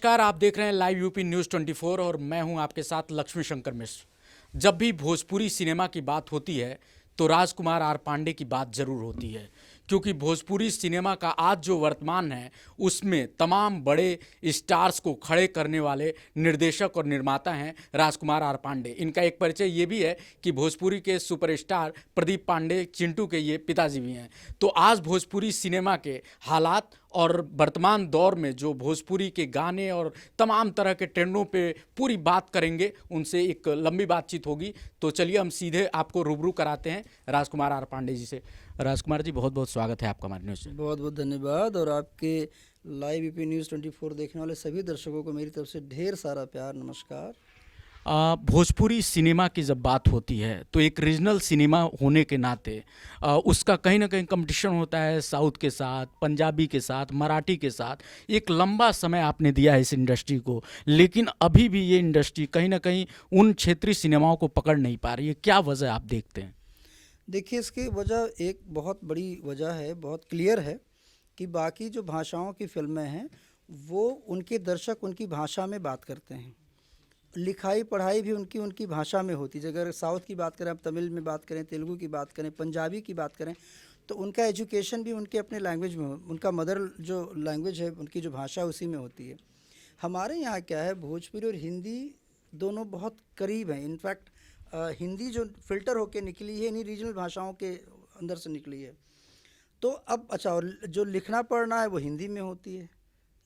नमस्कार, आप देख रहे हैं लाइव यूपी न्यूज़ 24 और मैं हूं आपके साथ लक्ष्मी शंकर मिश्र। जब भी भोजपुरी सिनेमा की बात होती है तो राजकुमार आर पांडे की बात जरूर होती है, क्योंकि भोजपुरी सिनेमा का आज जो वर्तमान है उसमें तमाम बड़े स्टार्स को खड़े करने वाले निर्देशक और निर्माता हैं राजकुमार आर पांडे। इनका एक परिचय ये भी है कि भोजपुरी के सुपरस्टार प्रदीप पांडे चिंटू के ये पिताजी भी हैं। तो आज भोजपुरी सिनेमा के हालात और वर्तमान दौर में जो भोजपुरी के गाने और तमाम तरह के ट्रेंडों पे पूरी बात करेंगे, उनसे एक लंबी बातचीत होगी। तो चलिए हम सीधे आपको रूबरू कराते हैं राजकुमार आर पांडे जी से। राजकुमार जी, बहुत बहुत स्वागत है आपका हमारे न्यूज़ में। बहुत बहुत धन्यवाद। और आपके लाइव यूपी न्यूज़ 24 देखने वाले सभी दर्शकों को मेरी तरफ से ढेर सारा प्यार, नमस्कार। भोजपुरी सिनेमा की जब बात होती है तो एक रीजनल सिनेमा होने के नाते उसका कहीं ना कहीं कंपटीशन होता है साउथ के साथ, पंजाबी के साथ, मराठी के साथ। एक लंबा समय आपने दिया है इस इंडस्ट्री को, लेकिन अभी भी ये इंडस्ट्री कहीं ना कहीं उन क्षेत्रीय सिनेमाओं को पकड़ नहीं पा रही है। क्या वजह आप देखते हैं? देखिए, इसकी वजह एक बहुत बड़ी वजह है, बहुत क्लियर है कि बाकी जो भाषाओं की फिल्में हैं वो उनके दर्शक उनकी भाषा में बात करते हैं, लिखाई पढ़ाई भी उनकी उनकी भाषा में होती है। अगर साउथ की बात करें, आप तमिल में बात करें, तेलुगु की बात करें, पंजाबी की बात करें, तो उनका एजुकेशन भी उनके अपने लैंग्वेज में हो, उनका मदर जो लैंग्वेज है, उनकी जो भाषा है उसी में होती है। हमारे यहाँ क्या है, भोजपुरी और हिंदी दोनों बहुत करीब हैं। इनफैक्ट हिंदी जो फ़िल्टर होके निकली है इन्हीं रीजनल भाषाओं के अंदर से निकली है। तो अब अच्छा, और जो लिखना पढ़ना है वो हिंदी में होती है।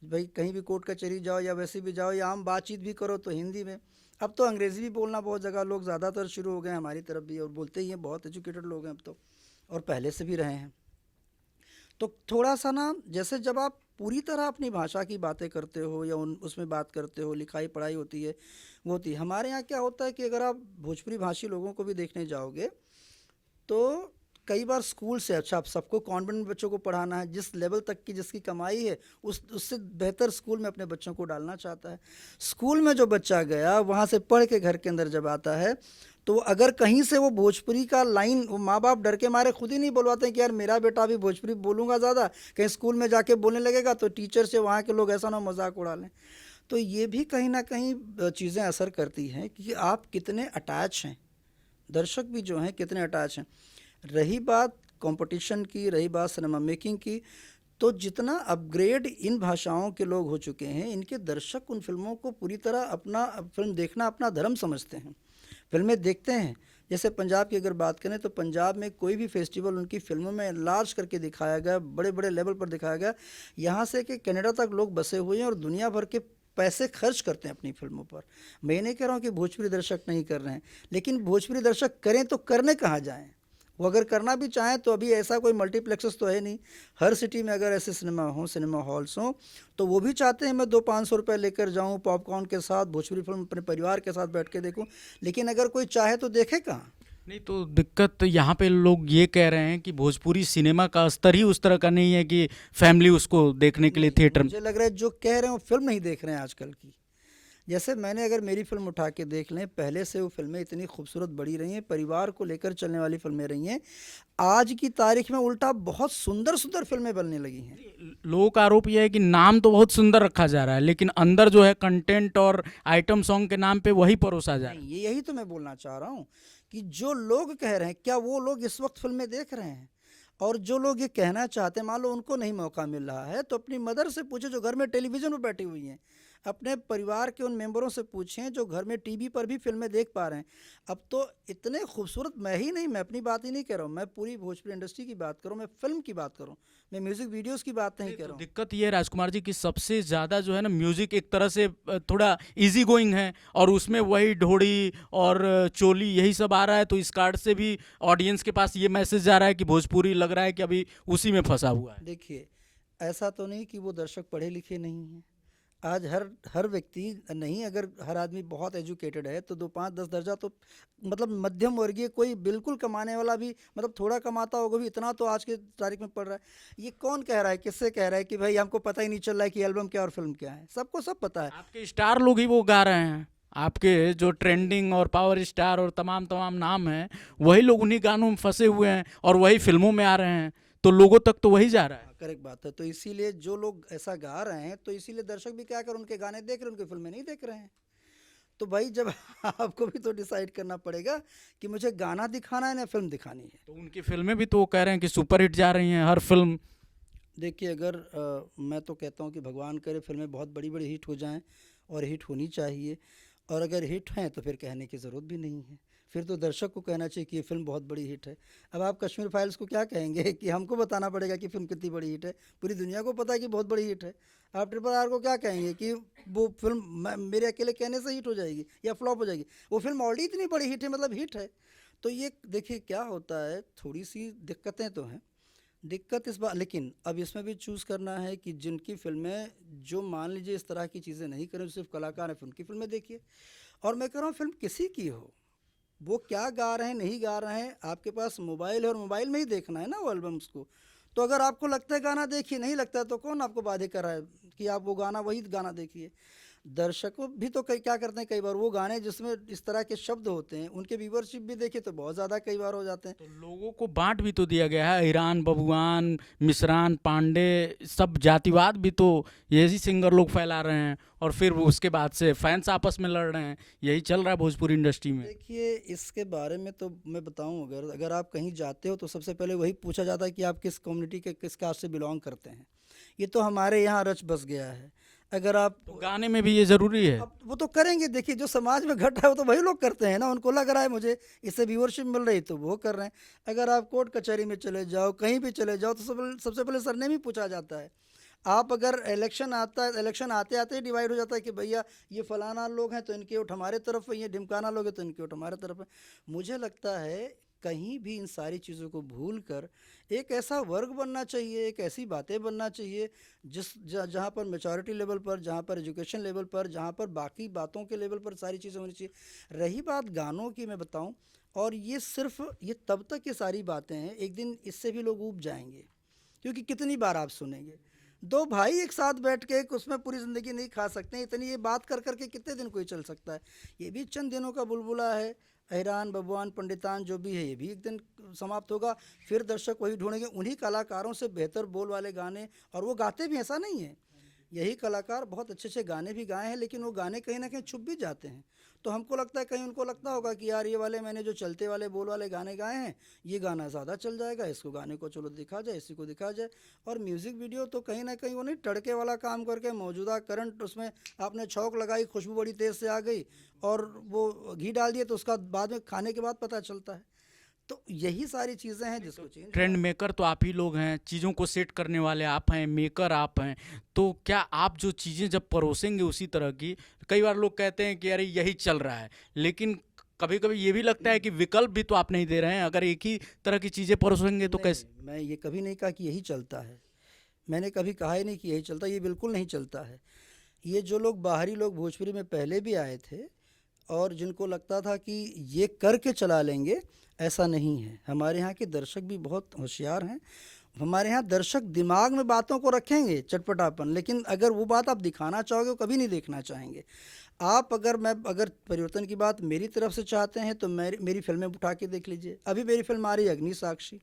भाई कहीं भी कोर्ट कचहरी जाओ या वैसे भी जाओ या आम बातचीत भी करो तो हिंदी में। अब तो अंग्रेज़ी भी बोलना बहुत जगह लोग ज़्यादातर शुरू हो गए हैं, हमारी तरफ भी, और बोलते ही हैं, बहुत एजुकेटेड लोग हैं अब तो, और पहले से भी रहे हैं। तो थोड़ा सा ना, जैसे जब आप पूरी तरह अपनी भाषा की बातें करते हो या उसमें बात करते हो, लिखाई पढ़ाई होती है, वो होती है। हमारे यहाँ क्या होता है कि अगर आप भोजपुरी भाषी लोगों को भी देखने जाओगे तो कई बार स्कूल से, अच्छा आप सबको कॉन्वेंट में बच्चों को पढ़ाना है, जिस लेवल तक की जिसकी कमाई है उससे बेहतर स्कूल में अपने बच्चों को डालना चाहता है। स्कूल में जो बच्चा गया वहाँ से पढ़ के घर के अंदर जब आता है तो अगर कहीं से वो भोजपुरी का लाइन, वो माँ बाप डर के मारे खुद ही नहीं बोलवाते हैं कि यार मेरा बेटा अभी भोजपुरी बोलूँगा ज़्यादा, कहीं स्कूल में जाके बोलने लगेगा तो टीचर से वहाँ के लोग ऐसा ना मजाक उड़ा लें। तो ये भी कहीं ना कहीं चीज़ें असर करती हैं कि आप कितने अटैच हैं, दर्शक भी जो हैं कितने अटैच हैं। रही बात कंपटीशन की, रही बात सिनेमा मेकिंग की, तो जितना अपग्रेड इन भाषाओं के लोग हो चुके हैं, इनके दर्शक उन फिल्मों को पूरी तरह अपना फिल्म देखना अपना धर्म समझते हैं, फिल्में देखते हैं। जैसे पंजाब की अगर बात करें तो पंजाब में कोई भी फेस्टिवल उनकी फिल्मों में लार्ज करके दिखाया गया, बड़े बड़े लेवल पर दिखाया गया। यहाँ से कि कनाडा तक लोग बसे हुए हैं और दुनिया भर के पैसे खर्च करते हैं अपनी फिल्मों पर। मैं नहीं कह रहा हूँ कि भोजपुरी दर्शक नहीं कर रहे हैं, लेकिन भोजपुरी दर्शक करें तो करने कहाँ जाएँ? वो अगर करना भी चाहें तो अभी ऐसा कोई मल्टीप्लेक्सेस तो है नहीं। हर सिटी में अगर ऐसे सिनेमा हों, सिनेमा हॉल्स हों, तो वो भी चाहते हैं मैं 200-500 रुपये लेकर जाऊं पॉपकॉर्न के साथ, भोजपुरी फिल्म अपने परिवार के साथ बैठ के देखूं। लेकिन अगर कोई चाहे तो देखे कहाँ? नहीं, तो दिक्कत यहाँ पे लोग ये कह रहे हैं कि भोजपुरी सिनेमा का स्तर ही उस तरह का नहीं है कि फैमिली उसको देखने के लिए थिएटर में। मुझे लग रहा है जो कह रहे हैं वो फिल्म नहीं देख रहे हैं आजकल की। जैसे मैंने अगर मेरी फिल्म उठा के देख लें, पहले से वो फिल्में इतनी खूबसूरत बड़ी रही हैं, परिवार को लेकर चलने वाली फिल्में रही हैं। आज की तारीख में उल्टा बहुत सुंदर सुंदर फिल्में बनने लगी हैं। लोगों का आरोप यह है कि नाम तो बहुत सुंदर रखा जा रहा है, लेकिन अंदर जो है कंटेंट और आइटम सॉन्ग के नाम पे वही परोसा जा रहा है। यही तो मैं बोलना चाह रहा हूँ कि जो लोग कह रहे हैं, क्या वो लोग इस वक्त फिल्में देख रहे हैं? और जो लोग ये कहना चाहते हैं, मान लो उनको नहीं मौका मिल रहा है, तो अपनी मदर से पूछे जो घर में टेलीविज़न पर बैठी हुई हैं, अपने परिवार के उन मेंबरों से पूछें जो घर में टीवी पर भी फिल्में देख पा रहे हैं। अब तो इतने खूबसूरत, मैं ही नहीं, मैं अपनी बात ही नहीं कर रहा हूँ, मैं पूरी भोजपुरी इंडस्ट्री की बात करूँ, मैं फिल्म की बात करूँ, मैं म्यूज़िक वीडियोस की बात नहीं कर रहा हूँ। दिक्कत ये है राजकुमार जी कि सबसे ज़्यादा जो है ना, म्यूज़िक एक तरह से थोड़ा इजी गोइंग है और उसमें वही ढोड़ी और चोली यही सब आ रहा है। तो इस कार्ड से भी ऑडियंस के पास ये मैसेज जा रहा है कि भोजपुरी लग रहा है कि अभी उसी में फंसा हुआ है। देखिए, ऐसा तो नहीं कि वो दर्शक पढ़े लिखे नहीं हैं। आज हर व्यक्ति नहीं, अगर हर आदमी बहुत एजुकेटेड है तो 2-5-10 दर्जा तो, मतलब मध्यम वर्गीय, कोई बिल्कुल कमाने वाला भी, मतलब थोड़ा कमाता होगा भी, इतना तो आज के तारीख में पड़ रहा है। ये कौन कह रहा है, किससे कह रहा है कि भाई हमको पता ही नहीं चल रहा है कि एल्बम क्या और फिल्म क्या है? सबको सब पता है। आपके स्टार लोग ही वो गा रहे हैं, आपके जो ट्रेंडिंग और पावर स्टार और तमाम नाम हैं, वही लोग उन्हीं गानों में फंसे हुए हैं और वही फिल्मों में आ रहे हैं, तो लोगों तक तो वही जा रहा है। करेक्ट बात है। तो इसीलिए जो लोग ऐसा गा रहे हैं, तो इसीलिए दर्शक भी क्या कर उनके गाने देख रहे हैं, उनकी फिल्में नहीं देख रहे हैं। तो भाई जब आपको भी तो डिसाइड करना पड़ेगा कि मुझे गाना दिखाना है या फिल्म दिखानी है। तो उनकी फिल्में भी तो वो कह रहे हैं कि सुपरहिट जा रही हैं हर फिल्म। देखिए, अगर मैं तो कहता हूँ कि भगवान करे फिल्में बहुत बड़ी बड़ी हिट हो जाएं, और हिट होनी चाहिए। और अगर हिट हैं तो फिर कहने की ज़रूरत भी नहीं है, फिर तो दर्शक को कहना चाहिए कि ये फिल्म बहुत बड़ी हिट है। अब आप कश्मीर फाइल्स को क्या कहेंगे कि हमको बताना पड़ेगा कि फिल्म कितनी बड़ी हिट है? पूरी दुनिया को पता है कि बहुत बड़ी हिट है। आप RRR को क्या कहेंगे कि वो फिल्म मेरे अकेले कहने से हिट हो जाएगी या फ्लॉप हो जाएगी? वो फिल्म ऑलरेडी इतनी बड़ी हिट है, मतलब हिट है। तो ये देखिए क्या होता है, थोड़ी सी दिक्कतें तो हैं। दिक्कत इस बात, लेकिन अब इसमें भी चूज़ करना है कि जिनकी फिल्में, जो मान लीजिए इस तरह की चीज़ें नहीं करें, सिर्फ कलाकार हैं, फिर उनकी फिल्में देखिए। और मैं कह रहा हूँ फिल्म किसी की हो, वो क्या गा रहे हैं नहीं गा रहे हैं, आपके पास मोबाइल है और मोबाइल में ही देखना है ना वो एल्बम्स को। तो अगर आपको लगता है गाना देखिए, नहीं लगता है तो कौन आपको बाध्य कर रहा है कि आप वो गाना, वही गाना देखिए। दर्शकों भी तो कई क्या करते हैं, कई बार वो गाने जिसमें इस तरह के शब्द होते हैं, उनके व्यूवरशिप भी देखिए तो बहुत ज़्यादा कई बार हो जाते हैं। तो लोगों को बांट भी तो दिया गया है, ईरान, बबुआन, मिश्रान, पांडे, सब जातिवाद भी तो यही सिंगर लोग फैला रहे हैं, और फिर उसके बाद से फैंस आपस में लड़ रहे हैं। यही चल रहा है भोजपुरी इंडस्ट्री में। देखिए, इसके बारे में तो मैं बताऊं, अगर अगर आप कहीं जाते हो तो सबसे पहले वही पूछा जाता है कि आप किस कम्युनिटी के, किस कास्ट से बिलोंग करते हैं। ये तो हमारे यहाँ रच बस गया है। अगर आप तो गाने में भी ये जरूरी है। अब वो तो करेंगे, देखिए जो समाज में घट रहा है वो तो वही लोग करते हैं ना, उनको लग रहा है मुझे इससे व्यूअरशिप मिल रही तो वो कर रहे हैं। अगर आप कोर्ट कचहरी में चले जाओ, कहीं भी चले जाओ, तो सबसे पहले सरनेम ही पूछा जाता है। आप अगर इलेक्शन आता है, इलेक्शन आते आते ही डिवाइड हो जाता है कि भैया ये फलाना लोग हैं तो इनके वोट हमारे तरफ है, ये ढिमकाना लोग हैं तो इनके वोट हमारे तरफ है। मुझे लगता है कहीं भी इन सारी चीज़ों को भूल कर एक ऐसा वर्ग बनना चाहिए, एक ऐसी बातें बनना चाहिए जहाँ पर मेचॉरिटी लेवल पर, जहाँ पर एजुकेशन लेवल पर, जहाँ पर बाकी बातों के लेवल पर सारी चीज़ें होनी चाहिए। रही बात गानों की, मैं बताऊं, और ये सिर्फ ये तब तक ये सारी बातें हैं, एक दिन इससे भी लोग ऊब जाएंगे। क्योंकि कितनी बार आप सुनेंगे, दो भाई एक साथ बैठ के उसमें पूरी ज़िंदगी नहीं खा सकते, इतनी ये बात कर करके कितने दिन कोई चल सकता है? ये भी चंद दिनों का बुलबुला है। अहिरान, बबुआन, पंडितान जो भी है, ये भी एक दिन समाप्त होगा। फिर दर्शक वही ढूंढेंगे, उन्हीं कलाकारों से बेहतर बोल वाले गाने, और वो गाते भी, ऐसा नहीं है, यही कलाकार बहुत अच्छे अच्छे गाने भी गाए हैं, लेकिन वो गाने कहीं ना कहीं छुप भी जाते हैं। तो हमको लगता है, कहीं उनको लगता होगा कि यार ये वाले मैंने जो चलते वाले बोल वाले गाने गाए हैं, ये गाना ज़्यादा चल जाएगा, इसको गाने को चलो दिखा जाए, इसी को दिखा जाए। और म्यूज़िक वीडियो तो कहीं ना कहीं वो नहीं, तड़के वाला काम करके मौजूदा करंट उसमें आपने छौंक लगाई, खुशबू बड़ी तेज़ से आ गई, और वो घी डाल दिए, तो उसका बाद में खाने के बाद पता चलता है। तो यही सारी चीज़ें हैं जिसको चेंज। ट्रेंड मेकर तो आप ही लोग हैं, चीज़ों को सेट करने वाले आप हैं, मेकर आप हैं। तो क्या आप जो चीज़ें जब परोसेंगे उसी तरह की, कई बार लोग कहते हैं कि अरे यही चल रहा है, लेकिन कभी कभी ये भी लगता है कि विकल्प भी तो आप नहीं दे रहे हैं। अगर एक ही तरह की चीज़ें परोसेंगे तो कैसे? मैं ये कभी नहीं कहा कि यही चलता है, मैंने कभी कहा ही नहीं कि यही चलता है, ये बिल्कुल नहीं चलता है। ये जो लोग बाहरी लोग भोजपुरी में पहले भी आए थे और जिनको लगता था कि ये करके चला लेंगे, ऐसा नहीं है। हमारे यहाँ के दर्शक भी बहुत होशियार हैं। हमारे यहाँ दर्शक दिमाग में बातों को रखेंगे चटपटापन, लेकिन अगर वो बात आप दिखाना चाहोगे वो कभी नहीं देखना चाहेंगे। आप अगर परिवर्तन की बात मेरी तरफ से चाहते हैं तो मेरी फिल्में उठा के देख लीजिए। अभी मेरी फिल्म आ रही है अग्नि साक्षी,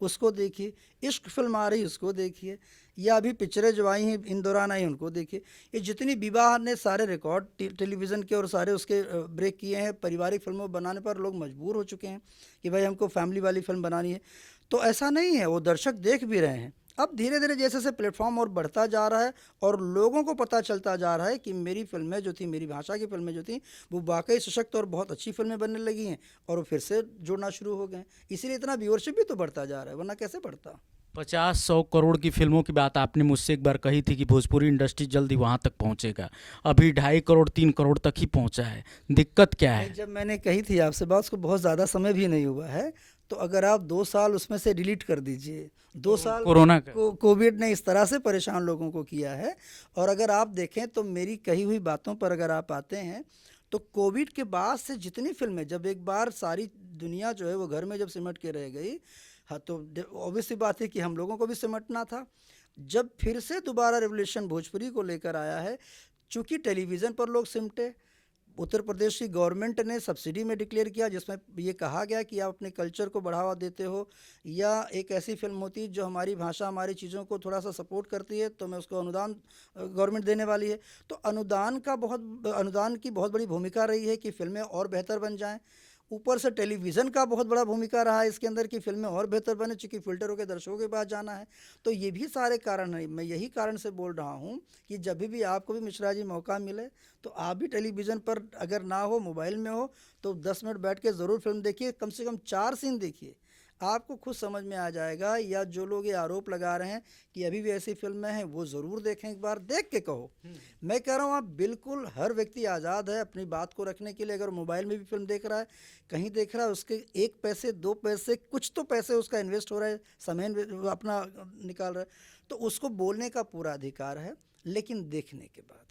उसको देखिए। इश्क फिल्म आ रही है, उसको देखिए। या अभी पिक्चरें जो आई हैं इन दौरान आई, उनको देखिए। ये जितनी विवाह ने सारे रिकॉर्ड टेलीविज़न के और सारे उसके ब्रेक किए हैं। पारिवारिक फिल्मों बनाने पर लोग मजबूर हो चुके हैं कि भाई हमको फैमिली वाली फिल्म बनानी है। तो ऐसा नहीं है, वो दर्शक देख भी रहे हैं। अब धीरे धीरे जैसे जैसे प्लेटफॉर्म और बढ़ता जा रहा है और लोगों को पता चलता जा रहा है कि मेरी फिल्में जो थी, मेरी भाषा की फिल्में जो थी, वो वाकई सशक्त और बहुत अच्छी फिल्में बनने लगी हैं, और वो फिर से जुड़ना शुरू हो गए। इसीलिए इतना व्यूअरशिप भी तो बढ़ता जा रहा है, वरना कैसे बढ़ता। 50-100 करोड़ की फिल्मों की बात आपने मुझसे एक बार कही थी कि भोजपुरी इंडस्ट्री जल्द ही वहाँ तक पहुँचेगा। अभी 2.5 करोड़ 3 करोड़ तक ही पहुँचा है। दिक्कत क्या है? जब मैंने कही थी आपसे बात, उसको बहुत ज़्यादा समय भी नहीं हुआ है। तो अगर आप 2 साल उसमें से डिलीट कर दीजिए, 2 साल कोरोना का कोविड ने इस तरह से परेशान लोगों को किया है। और अगर आप देखें तो मेरी कही हुई बातों पर अगर आप आते हैं तो कोविड के बाद से जितनी फिल्में, जब एक बार सारी दुनिया जो है वो घर में जब सिमट के रह गई, हाँ, तो ऑब्वियस सी बात है कि हम लोगों को भी सिमटना था। जब फिर से दोबारा रेवोल्यूशन भोजपुरी को लेकर आया है, चूँकि टेलीविज़न पर लोग सिमटे, उत्तर प्रदेश की गवर्नमेंट ने सब्सिडी में डिक्लेयर किया, जिसमें ये कहा गया कि आप अपने कल्चर को बढ़ावा देते हो या एक ऐसी फिल्म होती है जो हमारी भाषा हमारी चीज़ों को थोड़ा सा सपोर्ट करती है, तो मैं उसको अनुदान गवर्नमेंट देने वाली है। तो अनुदान की बहुत बड़ी भूमिका रही है कि फिल्में और बेहतर बन जाएं। ऊपर से टेलीविज़न का बहुत बड़ा भूमिका रहा है इसके अंदर कि फिल्में और बेहतर बने, चूँकि फ़िल्टर होकर दर्शकों के पास जाना है। तो ये भी सारे कारण हैं। मैं यही कारण से बोल रहा हूँ कि जब भी आपको भी मिश्रा जी मौका मिले तो आप भी टेलीविज़न पर अगर ना हो, मोबाइल में हो, तो 10 मिनट बैठ के ज़रूर फिल्म देखिए, कम से कम 4 सीन देखिए, आपको खुद समझ में आ जाएगा। या जो लोग ये आरोप लगा रहे हैं कि अभी भी ऐसी फिल्में हैं, वो ज़रूर देखें, एक बार देख के कहो। मैं कह रहा हूँ आप बिल्कुल, हर व्यक्ति आज़ाद है अपनी बात को रखने के लिए। अगर मोबाइल में भी फिल्म देख रहा है, कहीं देख रहा है, उसके 1 पैसे 2 पैसे कुछ तो पैसे उसका इन्वेस्ट हो रहा है, समय अपना निकाल रहा है, तो उसको बोलने का पूरा अधिकार है, लेकिन देखने के बाद।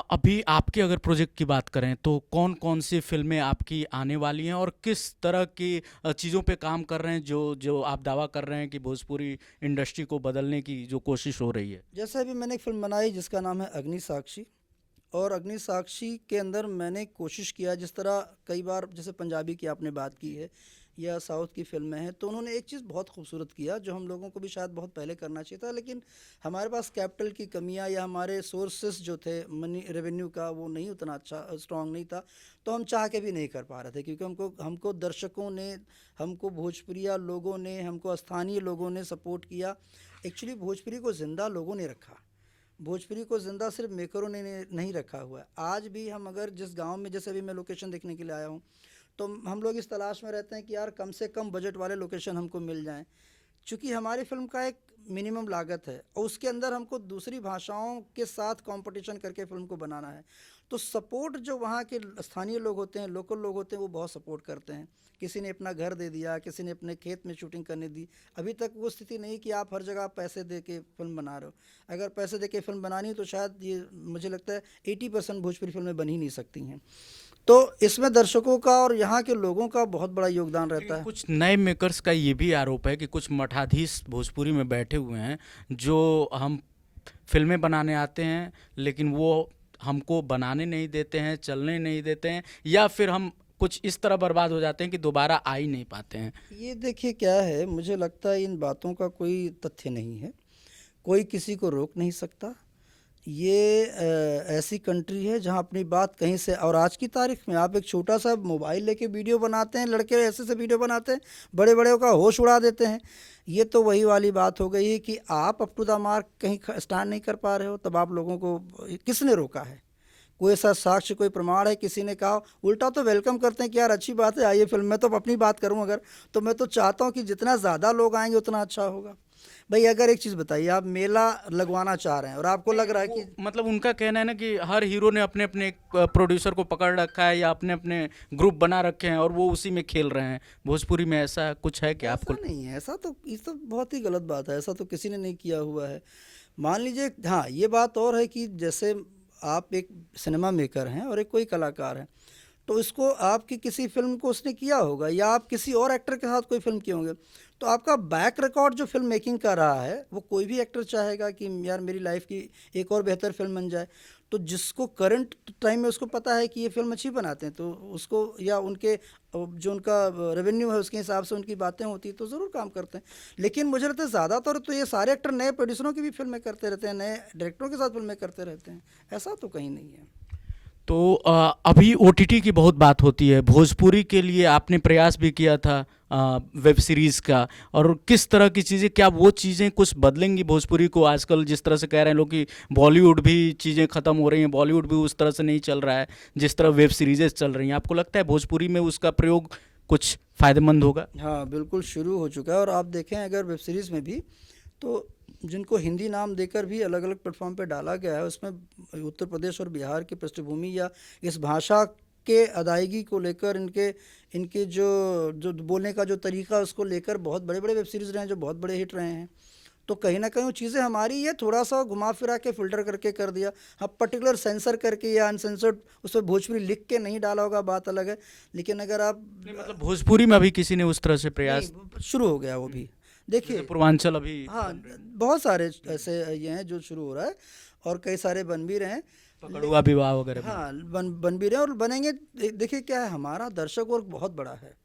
अभी आपके अगर प्रोजेक्ट की बात करें तो कौन कौन सी फिल्में आपकी आने वाली हैं और किस तरह की चीज़ों पे काम कर रहे हैं जो जो आप दावा कर रहे हैं कि भोजपुरी इंडस्ट्री को बदलने की जो कोशिश हो रही है? जैसे अभी मैंने एक फिल्म बनाई जिसका नाम है अग्नि साक्षी, और अग्नि साक्षी के अंदर मैंने कोशिश किया, जिस तरह कई बार जैसे पंजाबी की आपने बात की है या साउथ की फिल्में हैं, तो उन्होंने एक चीज़ बहुत खूबसूरत किया जो हम लोगों को भी शायद बहुत पहले करना चाहिए था, लेकिन हमारे पास कैपिटल की कमियां या हमारे सोर्सेस जो थे मनी रेवेन्यू का, वो नहीं उतना अच्छा स्ट्रॉन्ग नहीं था, तो हम चाह के भी नहीं कर पा रहे थे, क्योंकि हमको दर्शकों ने, हमको भोजपुरिया लोगों ने, हमको स्थानीय लोगों ने सपोर्ट किया। एक्चुअली भोजपुरी को ज़िंदा लोगों ने रखा, भोजपुरी को ज़िंदा सिर्फ मेकरों ने नहीं रखा हुआ है। आज भी हम अगर जिस गांव में, जैसे अभी मैं लोकेशन देखने के लिए आया हूं, तो हम लोग इस तलाश में रहते हैं कि यार कम से कम बजट वाले लोकेशन हमको मिल जाएं, चूँकि हमारी फिल्म का एक मिनिमम लागत है और उसके अंदर हमको दूसरी भाषाओं के साथ कंपटीशन करके फिल्म को बनाना है। तो सपोर्ट जो वहाँ के स्थानीय लोग होते हैं, लोकल लोग होते हैं, वो बहुत सपोर्ट करते हैं। किसी ने अपना घर दे दिया, किसी ने अपने खेत में शूटिंग करने दी। अभी तक वो स्थिति नहीं कि आप हर जगह पैसे दे के फिल्म बना रहे हो। अगर पैसे दे के फिल्म बनानी है तो शायद ये मुझे लगता है 80% भोजपुरी फिल्में बन ही नहीं सकती हैं। तो इसमें दर्शकों का और यहाँ के लोगों का बहुत बड़ा योगदान रहता है। कुछ नए मेकर्स का ये भी आरोप है कि कुछ मठाधीश भोजपुरी में बैठे हुए हैं जो हम फिल्में बनाने आते हैं लेकिन वो हमको बनाने नहीं देते हैं, चलने नहीं देते हैं, या फिर हम कुछ इस तरह बर्बाद हो जाते हैं कि दोबारा आ ही नहीं पाते हैं। ये देखिए क्या है, मुझे लगता है इन बातों का कोई तथ्य नहीं है, कोई किसी को रोक नहीं सकता। ये ऐसी कंट्री है जहाँ अपनी बात कहीं से, और आज की तारीख में आप एक छोटा सा मोबाइल लेके वीडियो बनाते हैं, लड़के ऐसे से वीडियो बनाते हैं, बड़े बड़े का होश उड़ा देते हैं। ये तो वही वाली बात हो गई है कि आप अप टू द मार्क कहीं स्टैंड नहीं कर पा रहे हो, तब आप लोगों को किसने रोका है? कोई ऐसा साक्ष्य, कोई प्रमाण है? किसी ने कहा? उल्टा तो वेलकम करते हैं कि यार अच्छी बात है, आइए फिल्म में। तो अपनी बात करूं अगर, तो मैं तो चाहता हूं कि जितना ज़्यादा लोग आएंगे उतना अच्छा होगा। भाई अगर एक चीज़ बताइए, आप मेला लगवाना चाह रहे हैं और आपको लग रहा है कि, मतलब उनका कहना है ना कि हर हीरो ने अपने अपने प्रोड्यूसर को पकड़ रखा है या अपने अपने ग्रुप बना रखे हैं और वो उसी में खेल रहे हैं। भोजपुरी में ऐसा कुछ है कि आपको? नहीं है ऐसा, तो ये तो बहुत ही गलत बात है, ऐसा तो किसी ने नहीं किया हुआ है। मान लीजिए, हाँ ये बात और है कि जैसे आप एक सिनेमा मेकर हैं और एक कोई कलाकार है, तो इसको आपकी किसी फिल्म को उसने किया होगा या आप किसी और एक्टर के साथ कोई फिल्म किए होंगे, तो आपका बैक रिकॉर्ड जो फिल्म मेकिंग का रहा है, वो कोई भी एक्टर चाहेगा कि यार मेरी लाइफ की एक और बेहतर फिल्म बन जाए। तो जिसको करंट टाइम में उसको पता है कि ये फिल्म अच्छी बनाते हैं, तो उसको, या उनके जो उनका रेवेन्यू है उसके हिसाब से उनकी बातें होती हैं, तो ज़रूर काम करते हैं। लेकिन मुझे लगता है ज़्यादातर तो ये सारे एक्टर नए प्रोड्यूसरों की भी फिल्में करते रहते हैं, नए डायरेक्टरों के साथ फिल्में करते रहते हैं, ऐसा तो कहीं नहीं है। तो अभी ओटीटी की बहुत बात होती है, भोजपुरी के लिए आपने प्रयास भी किया था वेब सीरीज़ का, और किस तरह की चीज़ें, क्या वो चीज़ें कुछ बदलेंगी भोजपुरी को? आजकल जिस तरह से कह रहे हैं लोग कि बॉलीवुड भी चीज़ें ख़त्म हो रही हैं, बॉलीवुड भी उस तरह से नहीं चल रहा है जिस तरह वेब सीरीज़ें चल रही हैं, आपको लगता है भोजपुरी में उसका प्रयोग कुछ फ़ायदेमंद होगा? हाँ बिल्कुल, शुरू हो चुका है। और आप देखें अगर वेब सीरीज़ में भी, तो जिनको हिंदी नाम देकर भी अलग अलग प्लेटफॉर्म पे डाला गया है, उसमें उत्तर प्रदेश और बिहार की पृष्ठभूमि या इस भाषा के अदायगी को लेकर, इनके जो बोलने का जो तरीका, उसको लेकर बहुत बड़े बड़े वेब सीरीज़ रहे हैं जो बहुत बड़े हिट रहे हैं। तो कहीं ना कहीं वो चीज़ें हमारी, ये थोड़ा सा घुमा फिरा के फ़िल्टर करके कर दिया। हाँ, पर्टिकुलर सेंसर करके या अनसेंसर्ड उस पर भोजपुरी लिख के नहीं डाला होगा, बात अलग है। लेकिन अगर आप, मतलब भोजपुरी में अभी किसी ने उस तरह से प्रयास शुरू हो गया वो भी, देखिए पूर्वांचल अभी? हाँ बहुत सारे ऐसे ये हैं जो शुरू हो रहा है और कई सारे बन भी रहे हैं। पकड़ुआ विवाह वगैरह में। हाँ, बन भी रहे हैं और बनेंगे। देखिए क्या है, हमारा दर्शक वर्ग बहुत बड़ा है।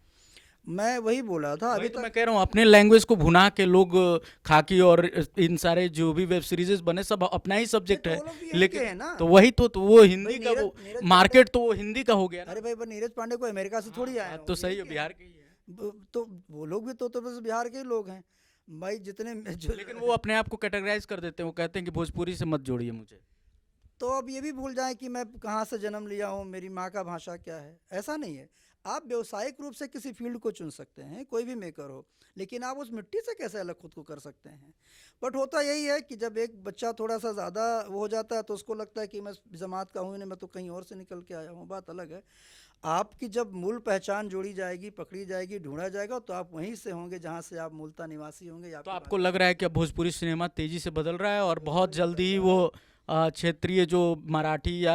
मैं वही बोला था वही अभी तो तक। मैं कह रहा हूँ, अपने लैंग्वेज को भुना के लोग खाकी और इन सारे जो भी वेब सीरीजेस बने सब अपना ही सब्जेक्ट तो है, वो लोग भी यहीं के लेकिन हैं ना। तो वही तो वो हिंदी भाई का वो नीरज मार्केट तो वो हिंदी का हो गया ना। अरे भाई, पर नीरज पांडे को अमेरिका से थोड़ी आए हैं, बात वो तो यहीं सही है, के बिहार हैं। के ही है। तो वो लोग भी तो बस बिहार के ही लोग हैं भाई, जितने जो। लेकिन वो अपने आप को कैटेगराइज कर देते हैं, वो कहते हैं कि भोजपुरी से मत जोड़िए मुझे। तो अब ये भी भूल जाएं कि मैं कहाँ से जन्म लिया हूँ, मेरी माँ का भाषा क्या है। ऐसा नहीं है। आप व्यावसायिक रूप से किसी फील्ड को चुन सकते हैं, कोई भी मेकर हो, लेकिन आप उस मिट्टी से कैसे अलग खुद को कर सकते हैं। बट होता यही है कि जब एक बच्चा थोड़ा सा ज़्यादा वो हो जाता है तो उसको लगता है कि मैं जमात का हूँ ही नहीं, मैं तो कहीं और से निकल के आया हूँ। बात अलग है। आपकी जब मूल पहचान जोड़ी जाएगी, पकड़ी जाएगी, ढूंढा जाएगा, तो आप वहीं से होंगे जहाँ से आप मूलतः निवासी होंगे या तो आपकी आपको लग रहा है कि अब भोजपुरी सिनेमा तेजी से बदल रहा है और बहुत जल्दी ही वो क्षेत्रीय जो मराठी या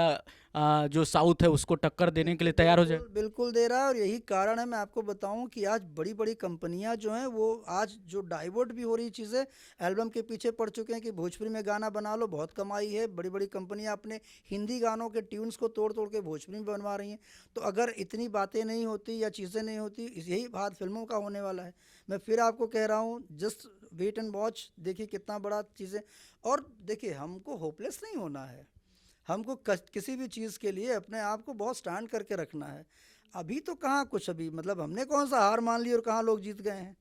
जो साउथ है उसको टक्कर देने के लिए तैयार हो जाए। बिल्कुल दे रहा है। और यही कारण है, मैं आपको बताऊं कि आज बड़ी बड़ी कंपनियां जो हैं वो आज जो डाइवर्ट भी हो रही चीज़ें एल्बम के पीछे पड़ चुके हैं कि भोजपुरी में गाना बना लो, बहुत कमाई है। बड़ी बड़ी कंपनियां अपने हिंदी गानों के ट्यून्स को तोड़ तोड़ के भोजपुरी में बनवा रही हैं। तो अगर इतनी बातें नहीं होती या चीज़ें नहीं होती, यही बात फिल्मों का होने वाला है। मैं फिर आपको कह रहा हूँ, जस्ट वेट एंड वॉच, देखिए कितना बड़ा चीज़ें। और देखिए, हमको होपलेस नहीं होना है। हमको किसी भी चीज़ के लिए अपने आप को बहुत स्टैंड करके रखना है। अभी तो कहाँ कुछ, अभी मतलब हमने कौन सा हार मान ली और कहाँ लोग जीत गए हैं।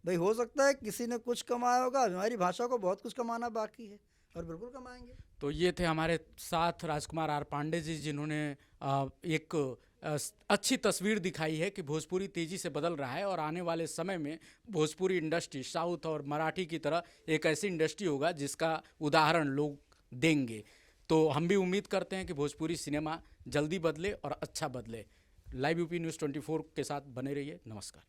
भाई हो सकता है किसी ने कुछ कमाया होगा, हमारी भाषा को बहुत कुछ कमाना बाकी है और बिल्कुल कमाएंगे। तो ये थे हमारे साथ राजकुमार आर पांडे जी, जिन्होंने एक अच्छी तस्वीर दिखाई है कि भोजपुरी तेजी से बदल रहा है और आने वाले समय में भोजपुरी इंडस्ट्री साउथ और मराठी की तरह एक ऐसी इंडस्ट्री होगा जिसका उदाहरण लोग देंगे। तो हम भी उम्मीद करते हैं कि भोजपुरी सिनेमा जल्दी बदले और अच्छा बदले। लाइव यूपी न्यूज़ 24 के साथ बने रहिए। नमस्कार।